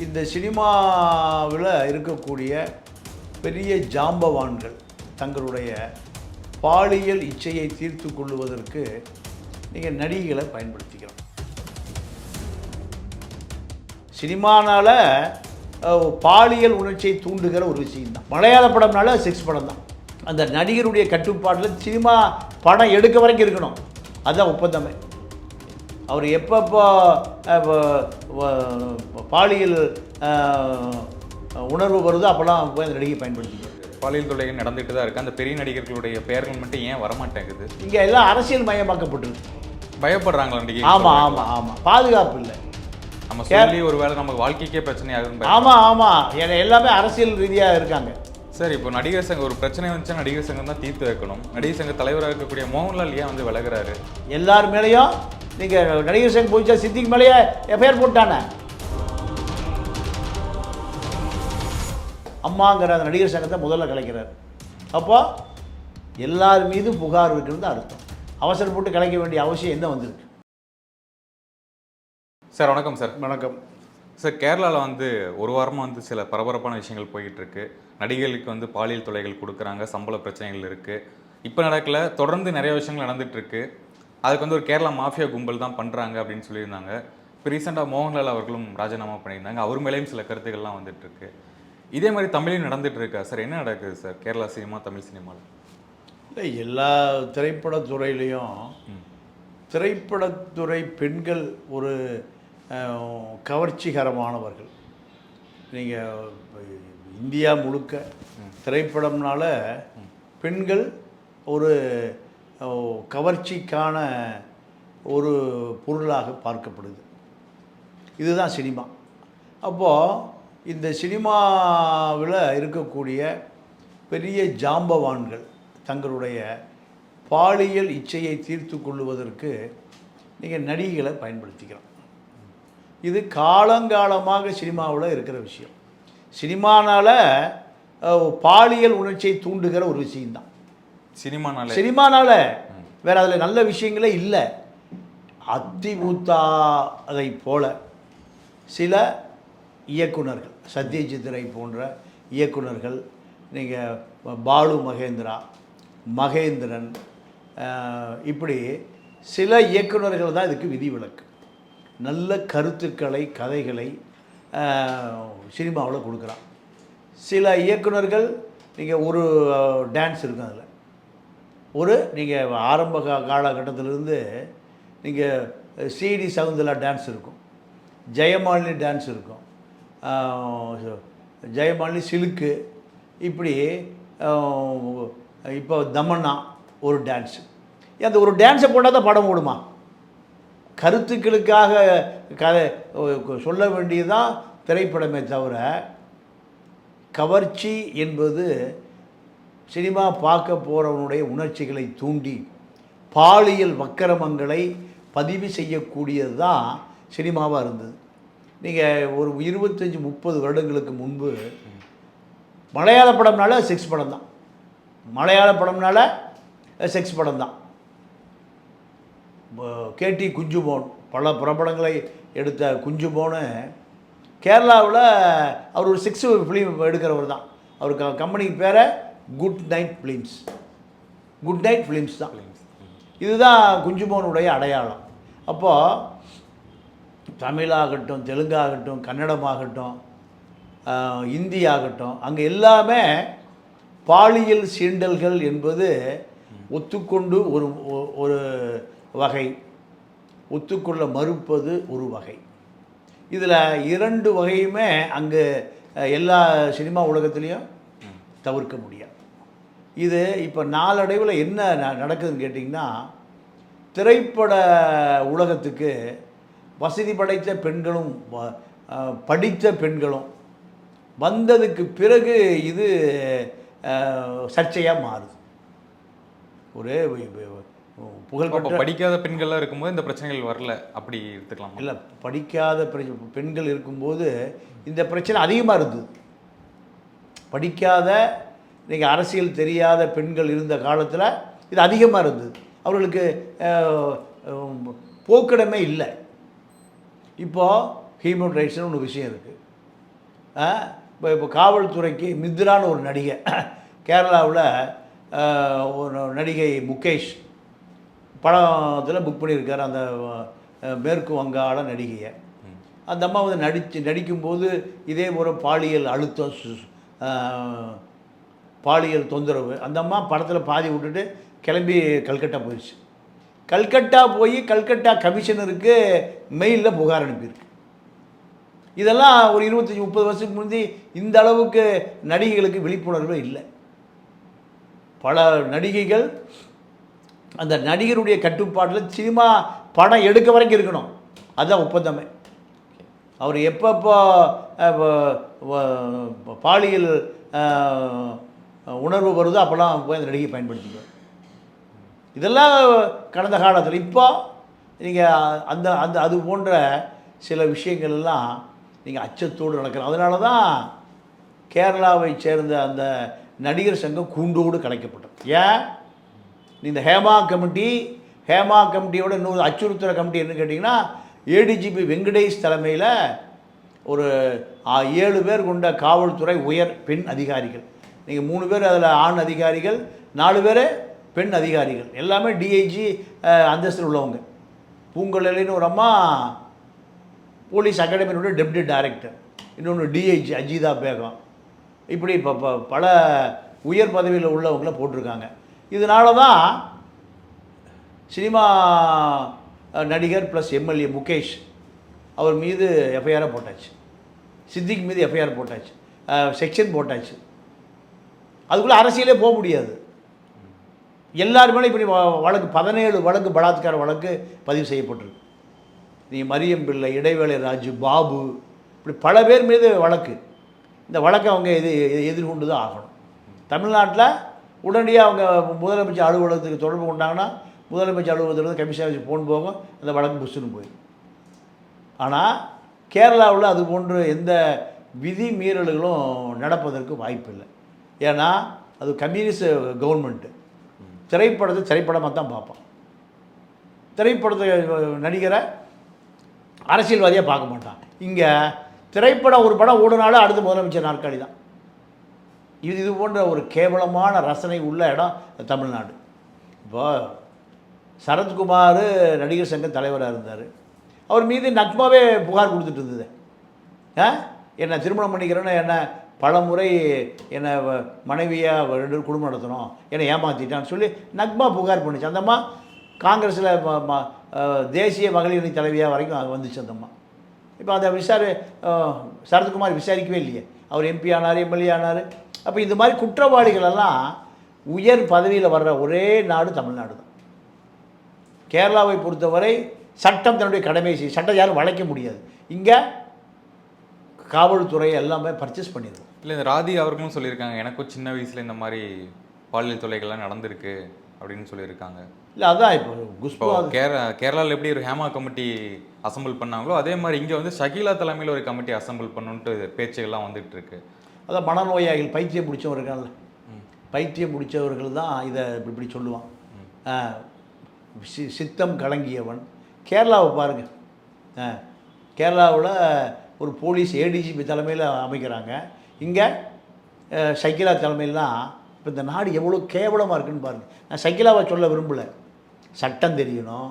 இந்த சினிமாவில் இருக்கக்கூடிய பெரிய ஜாம்பவான்கள் தங்களுடைய பாலியல் இச்சையை தீர்த்து கொள்வதற்கு நீங்கள் நடிகைகளை பயன்படுத்திக்கிறோம். சினிமானால் பாலியல் உணர்ச்சியை தூண்டுகிற ஒரு விஷயம்தான். மலையாள படம்னால செக்ஸ் படம் தான். அந்த நடிகருடைய கட்டுப்பாட்டில் சினிமா படம் எடுக்க வரைக்கும் இருக்கணும். அதுதான் ஒப்பந்தமே. அவர் எப்பப்போ பாலியல் உணர்வு வருதோ அப்போல்லாம் போய் அந்த நடிகை பயன்படுத்திக்கிறார். பாலியல் தொல்லைகள் நடந்துட்டு தான் இருக்குது. அந்த பெரிய நடிகர்களுடைய பெயர்கள் மட்டும் ஏன் வரமாட்டேங்குது? இங்கே எல்லாம் அரசியல் மயமாக்கப்பட்டிருக்கு. பயப்படுறாங்களா நடிகை? ஆமாம் ஆமாம் ஆமாம், பாதுகாப்பு இல்லை. நம்ம சொல்லி ஒரு வேளை நம்ம வாழ்க்கைக்கே பிரச்சனை ஆகுது. ஆமாம் ஆமாம், எல்லாமே அரசியல் ரீதியாக இருக்காங்க. சார், இப்போ நடிகர் சங்கம் ஒரு பிரச்சனை வந்துச்சா நடிகர் சங்கம் தான் தீர்த்து வைக்கணும். நடிகர் சங்க தலைவராக இருக்கக்கூடிய மோகன்லால் ஏன் வந்து விலகிறாரு? எல்லார் மேலேயும் நீங்கள் நடிகர் சங்கம் போயிச்சா சித்திக்கு மேலேயே எஃப்ஐஆர் போட்டானே. அம்மாங்கிற அந்த நடிகர் சங்கத்தை முதல்ல கலைக்கிறார். அப்போ எல்லார் மீதும் புகார் இருக்கிறது அர்த்தம். அவசரப்பட்டு கலைக்க வேண்டிய அவசியம் என்ன வந்திருக்கு? சார் வணக்கம். சார் வணக்கம். சார், கேரளாவில் வந்து ஒரு வாரமாக வந்து சில பரபரப்பான விஷயங்கள் போய்கிட்டு இருக்கு. நடிகைகளுக்கு வந்து பாலியல் தொல்லைகள் கொடுக்குறாங்க, சம்பள பிரச்சனைகள் இருக்குது. இப்போ நடக்கல, தொடர்ந்து நிறைய விஷயங்கள் நடந்துட்டு இருக்கு. அதுக்கு வந்து ஒரு கேரளா மாஃபியா கும்பல் தான் பண்ணுறாங்க அப்படின்னு சொல்லியிருந்தாங்க. இப்போ ரீசெண்டாக மோகன்லால் அவர்களும் ராஜினாமா பண்ணியிருந்தாங்க. அவர் மேலேயும் சில கருத்துக்கள்லாம் வந்துட்டு இருக்கு. இதே மாதிரி தமிழையும் நடந்துட்டு இருக்கா சார்? என்ன நடக்குது சார் கேரளா சினிமா, தமிழ் சினிமாவில்? இல்லை, எல்லா திரைப்படத்துறையிலையும் திரைப்படத்துறை பெண்கள் ஒரு கவர்ச்சிகரமானவர்கள். நீங்கள் இந்தியா முழுக்க திரைப்படம்னால பெண்கள் ஒரு கவர்ச்சிக்கான ஒரு பொருளாக பார்க்கப்படுது. இதுதான் சினிமா. அப்போது இந்த சினிமாவில் இருக்கக்கூடிய பெரிய ஜாம்பவான்கள் தங்களுடைய பாலியல் இச்சையை தீர்த்து கொள்வதற்கு நீங்கள் நடிகைகளை பயன்படுத்திக்கிறோம். இது காலங்காலமாக சினிமாவில் இருக்கிற விஷயம். சினிமானால் பாலியல் உணர்ச்சியை தூண்டுகிற ஒரு விஷயம்தான் சினிமானால. வேறு அதில் நல்ல விஷயங்களே இல்லை. அதிமுத்தாதை போல சில இயக்குனர்கள், சத்யஜித் ரே போன்ற இயக்குனர்கள், நீங்கள் பாலு மகேந்திரா, மகேந்திரன், இப்படி சில இயக்குனர்கள் தான் இதுக்கு விதிவிலக்கு. நல்ல கருத்துக்களை, கதைகளை சினிமாவில் கொடுக்குறான். சில இயக்குனர்கள் நீங்கள் ஒரு டான்ஸ் இருக்கும், அதில் நீங்கள் ஆரம்ப காலகட்டத்திலிருந்து நீங்கள் சிடி சவுந்தலா டான்ஸ் இருக்கும், ஜெயமாலினி டான்ஸ் இருக்கும், ஜெயமாலினி சிலுக்கு, இப்படி இப்போ தமன்னா ஒரு டான்ஸு. அந்த ஒரு டான்ஸை போட்டால் தான் படம் ஓடுமா? கருத்துக்களுக்காக கதை சொல்ல வேண்டியதுதான் திரைப்படமே தவிர, கவர்ச்சி என்பது சினிமா பார்க்க போகிறவனுடைய உணர்ச்சிகளை தூண்டி பாலியல் வக்கிரமங்களை பதிவு செய்யக்கூடியது தான் சினிமாவாக இருந்தது. நீங்கள் ஒரு 25-30 வருடங்களுக்கு முன்பு மலையாள படம்னால செக்ஸ் படம் தான். மலையாள படம்னால செக்ஸ் படம் தான். கேடி குஞ்சுமோன் பல பிரபலங்களை எடுத்த குஞ்சுமோனு கேரளாவில் அவர் ஒரு செக்ஸ் ஃபிலிம் எடுக்கிறவர் தான். அவர் கம்பெனிக்கு பேரை குட் நைட் ஃபிலிம்ஸ் தான். இதுதான் குஞ்சுமோனுடைய அடையாளம். அப்போது தமிழாகட்டும், தெலுங்காகட்டும், கன்னடமாகட்டும், இந்தி ஆகட்டும், அங்கே எல்லாமே பாலியல் சீண்டல்கள் என்பது ஒத்துக்கொண்டு ஒரு வகை, ஒத்துக்கொள்ள மறுப்பது ஒரு வகை. இதில் 2 வகையுமே அங்கே எல்லா சினிமா உலகத்துலேயும் தவிர்க்க முடியாது. இது இப்போ நாளடைவில் என்ன நடக்குதுன்னு கேட்டிங்கன்னா, திரைப்பட உலகத்துக்கு வசதி படைத்த பெண்களும் படித்த பெண்களும் வந்ததுக்கு பிறகு இது சர்ச்சையாக மாறுது. ஒரு புகழ்பெற்ற படிக்காத பெண்கள்லாம் இருக்கும்போது இந்த பிரச்சனைகள் வரல, அப்படி எடுத்துக்கலாம். இல்லை, படிக்காத பெண்கள் இருக்கும்போது இந்த பிரச்சனை அதிகமாக இருந்தது. படிக்காத, நீங்கள் அரசியல் தெரியாத பெண்கள் இருந்த காலத்தில் இது அதிகமாக இருந்தது. அவர்களுக்கு போக்கிடமே இல்லை. இப்போது ஹியூமன் ரைட்ஸ்னு ஒன்று விஷயம் இருக்குது. இப்போ காவல்துறைக்கு மித்ரான்னு ஒரு நடிகை, கேரளாவில் ஒரு நடிகை முகேஷ் படத்தில் புக் பண்ணியிருக்காரு, அந்த மேற்கு வங்காள நடிகையை. அந்த அம்மா வந்து நடிக்கும்போது இதே ஒரு பாலியல் அழுத்தம், பாலியல் தொந்தரவு. அந்த அம்மா படத்தில் பாதி விட்டுட்டு கிளம்பி கல்கட்டா போயிடுச்சு. கல்கட்டா போய் கல்கட்டா கமிஷனருக்கு மெயிலில் புகார் அனுப்பியிருக்கு. இதெல்லாம் ஒரு 25-30 வருஷத்துக்கு முந்தி இந்த அளவுக்கு நடிகைகளுக்கு விழிப்புணர்வு இல்லை. பல நடிகைகள் அந்த நடிகருடைய கட்டுப்பாட்டில் சினிமா படம் எடுக்க வரைக்கும் இருக்கணும், அதுதான் ஒப்பந்தமே. அவர் எப்பப்போ பாலியல் உணர்வு வருதோ அப்போல்லாம் போய் அந்த நடிகை பயன்படுத்திக்குவார். இதெல்லாம் கடந்த காலத்தில். இப்போ நீங்கள் அந்த அந்த அது போன்ற சில விஷயங்கள் எல்லாம் நீங்கள் அச்சத்தோடு நடக்கிறோம். அதனால தான் கேரளாவை சேர்ந்த அந்த நடிகர் சங்கம் கூண்டோடு கலைக்கப்பட்டது. ஏன் இந்த ஹேமா கமிட்டியோட இன்னொரு அச்சுறுத்துற கமிட்டி என்ன கேட்டிங்கன்னா, ஏடிஜிபி வெங்கடேஷ் தலைமையில் ஒரு 7 பேர் கொண்ட காவல்துறை உயர் பெண் அதிகாரிகள். நீங்கள் 3 பேர் அதில் ஆண் அதிகாரிகள், 4 பேர் பெண் அதிகாரிகள், எல்லாமே டிஐஜி அந்தஸ்தில் உள்ளவங்க. பூங்கொல்லின்னு ஒரு அம்மா போலீஸ் அகாடமியினுடைய டெப்டி டைரக்டர், இன்னொன்று டிஐஜி அஜிதா பேகம். இப்படி இப்போ பல உயர் பதவியில் உள்ளவங்கள போட்டிருக்காங்க. இதனால தான் சினிமா நடிகர் ப்ளஸ் எம்எல்ஏ முகேஷ் அவர் மீது எஃப்ஐஆரை போட்டாச்சு, சித்திக் மீது எஃப்ஐஆர் போட்டாச்சு, செக்ஷன் போட்டாச்சு. அதுக்குள்ளே அரசியலே போக முடியாது. எல்லாருமே இப்படி வழக்கு 17 வழக்கு பலாத்கார வழக்கு பதிவு செய்யப்பட்டிருக்கு. நீங்கள் மரியம் பிள்ளை, இடைவேளை ராஜு, பாபு, இப்படி பல பேர் மீது வழக்கு. இந்த வழக்கை அவங்க எதிர்கொண்டு தான் ஆகணும். தமிழ்நாட்டில் உடனடியாக அவங்க முதலமைச்சர் அலுவலகத்துக்கு தொடர்பு கொண்டாங்கன்னா முதலமைச்சர் அலுவலகத்தில் கமிஷனர் வச்சு ஃபோன் போகும், அந்த வழக்கு புஷ்ஷுன்னு போயிடும். ஆனால் கேரளாவில் அது போன்று எந்த விதி மீறல்களும் நடப்பதற்கு வாய்ப்பு இல்லை. ஏன்னா அது கம்யூனிஸ்ட் கவர்மெண்ட்டு. திரைப்படமாக தான் பார்ப்பான். திரைப்படத்தை நடிகரை அரசியல்வாதியாக பார்க்க மாட்டான். இங்கே திரைப்படம் ஒரு படம் ஓடுனாலும் அடுத்த முதலமைச்சர் நாற்காலி தான். இது போன்ற ஒரு கேவலமான ரசனை உள்ள இடம் தமிழ்நாடு. இப்போ சரத்குமார் நடிகர் சங்க தலைவராக இருந்தார். அவர் மீது நக்மாவே புகார் கொடுத்துட்டு இருந்தது. என்னை திருமணம் பண்ணிக்கிறேன்னு என்னை பல முறை என்னை மனைவியாக 2 குடும்பம் நடத்தணும், என்னை ஏமாற்றிட்டான்னு சொல்லி நக்மா புகார் பண்ணிச்சு. அந்தம்மா காங்கிரஸில் தேசிய மகளிர் அணி தலைவியாக வரைக்கும் வந்துச்சு அந்தம்மா. இப்போ அதை சரத்குமார் விசாரிக்கவே இல்லையே. அவர் எம்பி ஆனார், எம்எல்ஏ ஆனார். அப்போ இந்த மாதிரி குற்றவாளிகளெல்லாம் உயர் பதவியில் வர்ற ஒரே நாடு தமிழ்நாடு தான். கேரளாவை பொறுத்தவரை சட்டம் தன்னுடைய கடமையை செய்யும். சட்டம் யாரும் வளைக்க முடியாது. இங்கே காவல்துறை எல்லாமே பர்ச்சேஸ் பண்ணிடுவோம். இல்லை, இந்த ராதி அவர்களும் சொல்லியிருக்காங்க, எனக்கும் சின்ன வயசில் இந்த மாதிரி பாலியல் தொல்லைகள்லாம் நடந்திருக்கு அப்படின்னு சொல்லியிருக்காங்க. இல்லை, அதான் இப்போ குஷ்பு கேரளாவில் எப்படி ஒரு ஹேமா கமிட்டி அசம்பிள் பண்ணாங்களோ அதே மாதிரி இங்கே வந்து ஷகீலா தலைமையில் ஒரு கமிட்டி அசம்பிள் பண்ணுன்ட்டு பேச்சுகள்லாம் வந்துட்டு இருக்கு. அதான் மனநோயாளிகள், பைத்தியம் பிடிச்சவர்கள், பைத்தியம் பிடிச்சவர்கள் தான் இதை இப்படி சொல்லுவான். சித்தம் கலங்கியவன். கேரளாவை பாருங்கள். கேரளாவில் ஒரு போலீஸ் ஏடிஜிபி தலைமையில் அமைக்கிறாங்க. இங்கே ஷகிலா தலைமையிலாம். இப்போ இந்த நாடு எவ்வளோ கேவலமாக இருக்குன்னு பாருங்கள். நான் ஷகிலாவை சொல்ல விரும்பலை. சட்டம் தெரியணும்,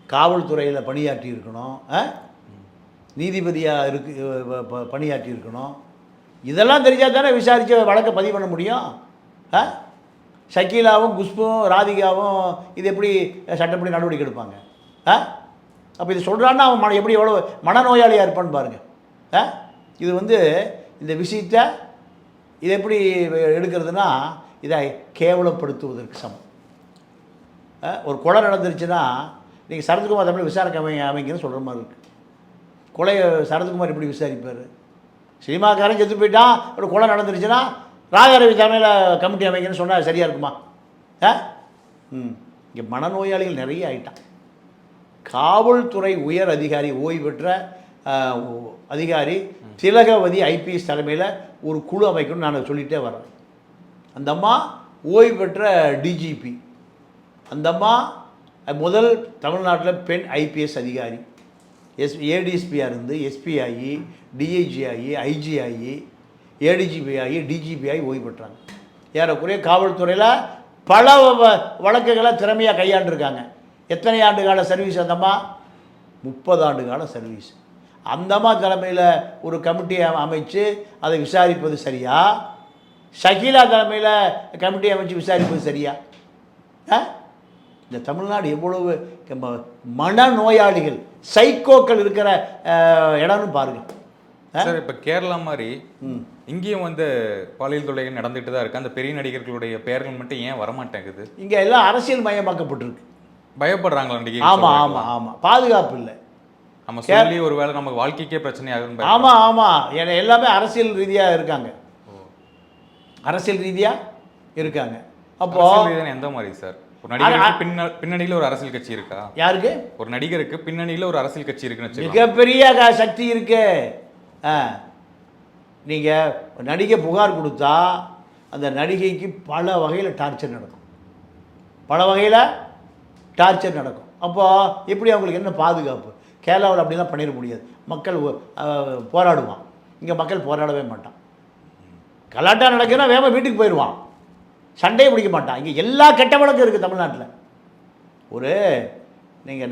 காவல்துறையில் பணியாற்றி இருக்கணும், நீதிபதியாக பணியாற்றி இருக்கணும். இதெல்லாம் தெரிஞ்சால் தானே விசாரித்து வழக்கை பதிவு பண்ண முடியும். ஷகீலாவும் குஷ்பும் ராதிகாவும் இது எப்படி சட்டப்படி நடவடிக்கை எடுப்பாங்க? அப்போ இது சொல்கிறான்னா அவன் எப்படி எவ்வளோ மனநோயாளியாக இருப்பான்னு பாருங்கள். இது இந்த விஷயத்தை இது எப்படி எடுக்கிறதுனா இதை கேவலப்படுத்துவதற்கு சமம். ஒரு கொலை நடந்துருச்சுன்னா நீங்கள் சரத்குமார் தமிழ் விசாரணை அமைங்கன்னு சொல்கிற மாதிரி இருக்குது. கொலையை சரத்குமார் எப்படி விசாரிப்பார்? சினிமாக்காரன் செத்து போயிட்டான், ஒரு கொலை நடந்துருச்சுன்னா ராஜாரவி தலைமையில் கமிட்டி அமைங்கன்னு சொன்னால் சரியாக இருக்குமா? இங்கே மனநோயாளிகள் நிறைய ஆயிட்டான். காவல்துறை உயர் அதிகாரி, ஓய்வு பெற்ற அதிகாரி திலகவதி ஐபிஎஸ் தலைமையில் ஒரு குழு அமைக்கணும்னு நான் சொல்லிகிட்டே வரேன். அந்த அம்மா ஓய்வு பெற்ற டிஜிபி. அந்த அம்மா முதல் தமிழ்நாட்டில் பெண் ஐபிஎஸ் அதிகாரி. ஏடிஎஸ்பியாக இருந்து எஸ்பி ஆகி டிஐஜி ஆகி ஐஜி ஆகி ஏடிஜிபி ஆகி டிஜிபி ஆகி ஓய்வு பெற்றாங்க. ஏறக்குறைய காவல்துறையில் பல வழக்குகளை திறமையாக கையாண்டிருக்காங்க. எத்தனை ஆண்டு கால சர்வீஸ் அந்தம்மா? 30 ஆண்டு கால சர்வீஸ். அந்தம்மா தலைமையில் ஒரு கமிட்டியை அமைச்சு அதை விசாரிப்பது சரியா? ஷகீலா தலைமையில் கமிட்டி அமைச்சு விசாரிப்பது சரியா? இந்த தமிழ்நாடு எவ்வளவு மனநோயாளிகள், சைக்கோக்கள் இருக்கிற இடம்னு பாருங்க. சார், இப்போ கேரளா மாதிரி இங்கேயும் வந்து பாலியல் தொல்லைகள் நடந்துட்டு தான் இருக்கு. அந்த பெரிய நடிகர்களுடைய பெயர்கள் மட்டும் ஏன் வரமாட்டேங்குது? இங்கே எல்லாம் அரசியல் மயமாக்கப்பட்டிருக்கு. பயப்படுறாங்களா நடிகை? ஆமாம் ஆமாம் ஆமாம், பாதுகாப்பு இல்லை. நம்ம சொல்லி ஒரு வேளை நமக்கு வாழ்க்கைக்கே பிரச்சனை ஆகும். ஆமாம் ஆமாம், எல்லாமே அரசியல் ரீதியாக இருக்காங்க. அரசியல் ரீதியாக இருக்காங்க. அப்போ எந்த மாதிரி சார்? ஒரு நடிகருக்கு பின்னணியில் ஒரு அரசியல் கட்சி இருக்கா? யாருக்கு? ஒரு நடிகருக்கு பின்னணியில் ஒரு அரசியல் கட்சி இருக்குன்னு மிகப்பெரிய சக்தி இருக்கு. நீங்கள் நடிகை புகார் கொடுத்தா அந்த நடிகைக்கு பல வகையில் டார்ச்சர் நடக்கும். பல வகையில் டார்ச்சர் நடக்கும். அப்போது எப்படி அவங்களுக்கு என்ன பாதுகாப்பு? கேரளாவில் அப்படிலாம் பண்ணிட முடியாது. மக்கள் போராடுவான். இங்கே மக்கள் போராடவே மாட்டான். கலாட்டா நடக்குதுன்னா வேகமாக வீட்டுக்கு போயிடுவான். சண்டையை பிடிக்க மாட்டான். இங்கே எல்லா கெட்ட வழக்கம் இருக்குது தமிழ்நாட்டில். ஒரு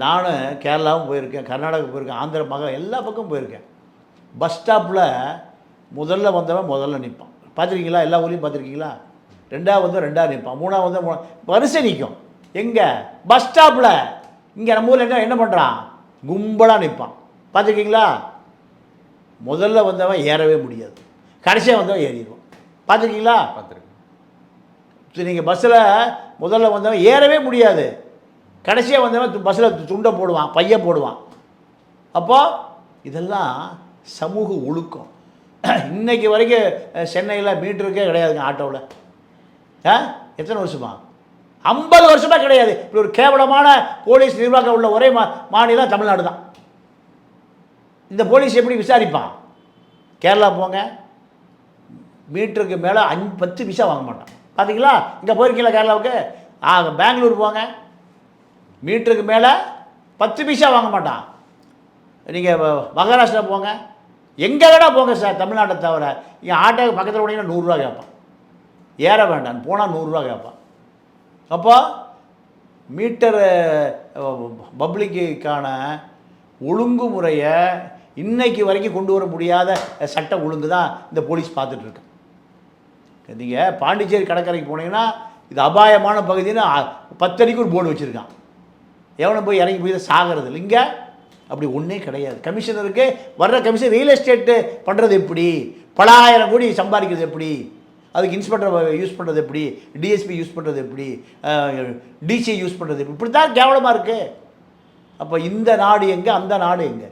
நானும் கேரளாவும் போயிருக்கேன், கர்நாடகா போயிருக்கேன், ஆந்திரா எல்லா பக்கமும் போயிருக்கேன். பஸ் ஸ்டாப்பில் முதல்ல வந்தவன் முதல்ல நிற்பான். பார்த்துருக்கீங்களா? எல்லா ஊர்லேயும் பார்த்துருக்கீங்களா? ரெண்டாவது வந்தவன் ரெண்டாவது நிற்பான், மூணாவது வந்தவன் வரிசை நிற்கும். எங்கே? பஸ் ஸ்டாப்பில். இங்கே நம்ம ஊரில் என்ன பண்ணுறான்? கும்பலாக நிற்பான். பார்த்துருக்கீங்களா? முதல்ல வந்தவன் ஏறவே முடியாது, கடைசியாக வந்தவன் ஏறிடுவான். பார்த்துருக்கீங்களா? பார்த்துருக்கேன். நீங்கள் பஸ்ஸில் முதல்ல வந்தவன் ஏறவே முடியாது, கடைசியாக வந்தவன் பஸ்ஸில் துண்டை போடுவான், பைய போடுவான். அப்போது இதெல்லாம் சமூக ஒழுக்கம். இன்றைக்கி வரைக்கும் சென்னையில் மீட்டருக்கே கிடையாதுங்க ஆட்டோவில். எத்தனை வருஷமா? 50 வருஷமாக கிடையாது. இப்படி ஒரு கேவலமான போலீஸ் நிர்வாகம் உள்ள ஒரே மாநிலம் தமிழ்நாடு தான். இந்த போலீஸ் எப்படி விசாரிப்பான்? கேரளா போங்க, மீட்டருக்கு மேலே 10 பைசா வாங்க மாட்டான். பார்த்தீங்களா? இங்கே போயிருக்கீங்களா கேரளாவுக்கு? பெங்களூர் போங்க, மீட்டருக்கு மேலே 10 பைசா வாங்க மாட்டான். நீங்கள் மகாராஷ்டிரா போங்க, எங்கே வேணா போங்க சார், தமிழ்நாட்டை தவிர. இங்கே ஆட்டோக்கு பக்கத்தில் போனீங்கன்னா 100 ரூபா கேட்பான். ஏற வேண்டாம், போனால் 100 ரூபா கேட்பான். அப்போ மீட்டர் பப்ளிக்குக்கான ஒழுங்குமுறையை இன்னைக்கு வரைக்கும் கொண்டு வர முடியாத சட்ட ஒழுங்கு தான் இந்த போலீஸ் பார்த்துட்ருக்கு. நீங்கள் பாண்டிச்சேரி கடற்கரைக்கு போனீங்கன்னா இது அபாயமான பகுதின்னு 10 அடிக்கு ஒரு போர்டு வச்சுருக்கான். எவனை போய் இறங்கி போய் தான் சாகிறது இல்லை. இங்கே அப்படி ஒன்றே கிடையாது. கமிஷனருக்கு வர்ற கமிஷன் ரியல் எஸ்டேட்டு பண்ணுறது எப்படி, பல ஆயிரம் கோடி சம்பாதிக்கிறது எப்படி, அதுக்கு இன்ஸ்பெக்டர் யூஸ் பண்ணுறது எப்படி, டிஎஸ்பி யூஸ் பண்ணுறது எப்படி, டிசி யூஸ் பண்ணுறது எப்படி, இப்படி தான் கேவலமாக இருக்குது. அப்போ இந்த நாடு எங்கே, அந்த நாடு எங்கே?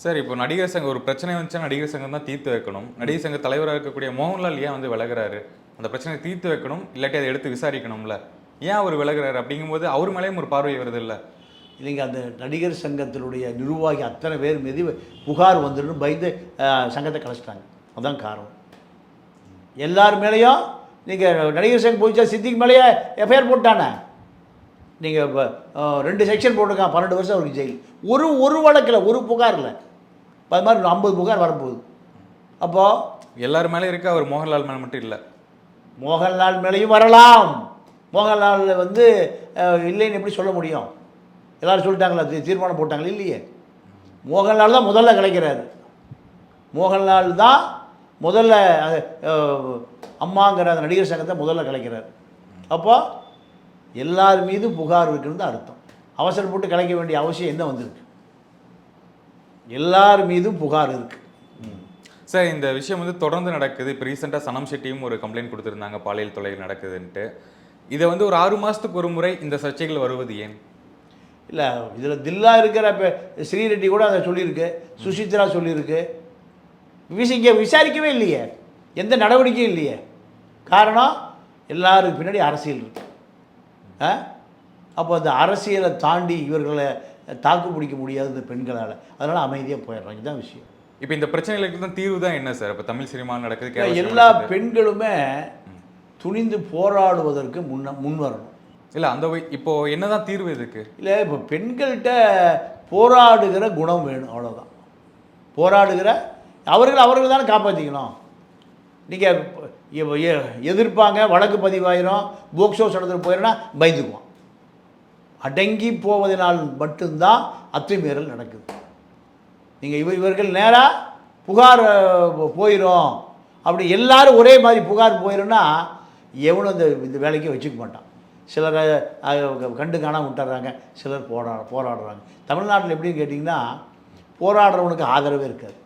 சார், இப்போ நடிகர் சங்கம் ஒரு பிரச்சனை வந்துச்சா நடிகர் சங்கம் தான் தீர்த்து வைக்கணும். நடிகர் சங்க தலைவராக இருக்கக்கூடிய மோகன்லால் ஏன் வந்து விலகிறாரு? அந்த பிரச்சனையை தீர்த்து வைக்கணும், இல்லாட்டி அதை எடுத்து விசாரிக்கணும்ல. ஏன் அவர் விலகிறாரு? அப்படிங்கும்போது அவர் மேலேயும் ஒரு பார்வை வருது இல்லை? இல்லைங்க, அந்த நடிகர் சங்கத்தினுடைய நிர்வாகி அத்தனை பேர் மீது புகார் வந்துடும் பயந்து சங்கத்தை கலைச்சிட்டாங்க. அதுதான் காரணம். எல்லார் மேலேயும் நீங்கள் நடிகர் சங்கம் போயிச்சா சித்திக்கு மேலேயே எஃப்ஐஆர் போட்டானே. நீங்கள் இப்போ 2 செக்ஷன் போட்டிருக்கான், 12 வருஷம் அவருக்கு ஜெயில். ஒரு வழக்கில் ஒரு புகார் இல்லை. அது மாதிரி 50 புகார் வரப்போகுது. அப்போது எல்லார் மேலே இருக்குது, அவர் மோகன்லால் மேலே மட்டும் இல்லை. மோகன்லால் மேலேயும் வரலாம். மோகன்லால் வந்து இல்லைன்னு எப்படி சொல்ல முடியும்? எல்லோரும் சொல்லிட்டாங்களா, தீர்மானம் போட்டாங்களே? இல்லையே. மோகன்லால் தான் முதல்ல கிடைக்கிறாரு. மோகன்லால் தான் முதல்ல அம்மாங்கிற அந்த நடிகர் சங்கத்தை முதல்ல கிடைக்கிறார். அப்போது எல்லார் மீதும் புகார் இருக்குன்னு தான் அர்த்தம். அவசரப்பட்டு கலைக்க வேண்டிய அவசியம் என்ன வந்திருக்கு? எல்லார் மீதும் புகார் இருக்குது. சார், இந்த விஷயம் வந்து தொடர்ந்து நடக்குது. இப்போ ரீசெண்டாக சனம் ஷெட்டியும் ஒரு கம்ப்ளைண்ட் கொடுத்துருந்தாங்க, பாலியல் தொல்லைகள் நடக்குதுன்ட்டு. இதை வந்து ஒரு 6 மாதத்துக்கு ஒரு முறை இந்த சர்ச்சைகள் வருவது ஏன்? இல்லை, இதில் தில்லா இருக்கிற இப்போ ஸ்ரீரெட்டி கூட அதை சொல்லியிருக்கு, சுசித்ரா சொல்லியிருக்கு. இங்கே விசாரிக்கவே இல்லையே, எந்த நடவடிக்கையும் இல்லையே. காரணம் எல்லாருக்கு பின்னாடி அரசியல் இருக்கு. அப்போ அந்த அரசியலை தாண்டி இவர்களை தாக்கு பிடிக்க முடியாது இந்த பெண்களால். அதனால் அமைதியாக போயிடுறாங்க. இதுதான் விஷயம். இப்போ இந்த பிரச்சனைகளுக்கு தான் தீர்வு தான் என்ன சார்? இப்போ தமிழ் சினிமா நடக்குது, எல்லா பெண்களுமே துணிந்து போராடுவதற்கு முன் வரணும். இல்லை, அந்த இப்போ என்னதான் தீர்வு இதுக்கு? இல்லை, இப்போ பெண்கள்கிட்ட போராடுகிற குணம் வேணும், அவ்வளோதான். போராடுகிற அவர்கள் தானே காப்பாற்றிக்கணும். நீங்கள் எதிர்ப்பாங்க, வழக்கு பதிவாயிரும், போக்சோ சட்டத்தில் போயிடும்னா பயந்துக்குவான். அடங்கி போவதனால் மட்டும்தான் அத்துமீறல் நடக்குது. நீங்கள் இவர்கள் நேராக புகார் போயிடும், அப்படி எல்லாரும் ஒரே மாதிரி புகார் போயிடும்னா எவனும் இந்த வேலைக்கு வச்சுக்க மாட்டான். சிலர் கண்டு காணாம விட்டுறாங்க, சிலர் போராடுறாங்க. தமிழ்நாட்டில் எப்படின்னு கேட்டிங்கன்னா, போராடுறவனுக்கு ஆதரவே இருக்காது.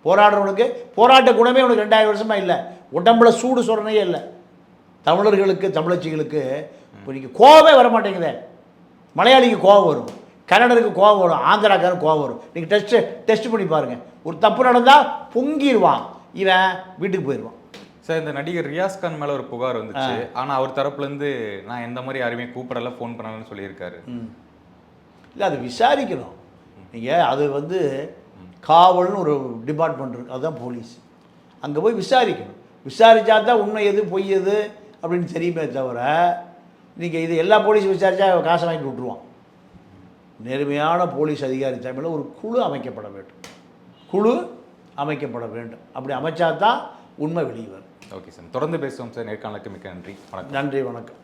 போராடுறவனுக்கு போராட்ட குணமே உனக்கு 2000 வருஷமாக இல்லை. உடம்புல சூடு சொரணையே இல்லை. தமிழர்களுக்கு தமிழச்சிகளுக்கு இப்போ நீங்கள் கோபமே வர மாட்டேங்குதே. மலையாளிக்கு கோபம் வரும், கன்னடருக்கு கோபம் வரும், ஆந்திராக்காரன் கோபம் வரும். நீங்கள் டெஸ்ட் பண்ணி பாருங்கள். ஒரு தப்பு நடந்தால் பொங்கிடுவான், இவன் வீட்டுக்கு போயிடுவான். சார், இந்த நடிகர் ரியாஸ் கான் மேலே ஒரு புகார் வந்துச்சு. ஆனால் அவர் தரப்புலேருந்து நான் எந்த மாதிரி யாருமே கூப்பிடல, ஃபோன் பண்ணலன்னு சொல்லியிருக்காரு. இல்லை, அது விசாரிக்கணும். நீங்கள் அது காவல்னு ஒரு டிபார்ட்மெண்ட் இருக்குது, அதுதான் போலீஸ். அங்கே போய் விசாரிக்கணும். விசாரித்தா தான் உண்மை எது பொய் எது அப்படின்னு தெரியுமே தவிர, நீங்கள் இது எல்லா போலீஸும் விசாரித்தா காசை வாங்கிட்டு விட்டுருவான். நேர்மையான போலீஸ் அதிகாரி தலைமையில் ஒரு குழு அமைக்கப்பட வேண்டும். அப்படி அமைச்சா தான் உண்மை வெளியே வரும். ஓகே சார், தொடர்ந்து பேசுவோம் சார். நேர்காணலுக்கு மிக்க நன்றி. வணக்கம். நன்றி, வணக்கம்.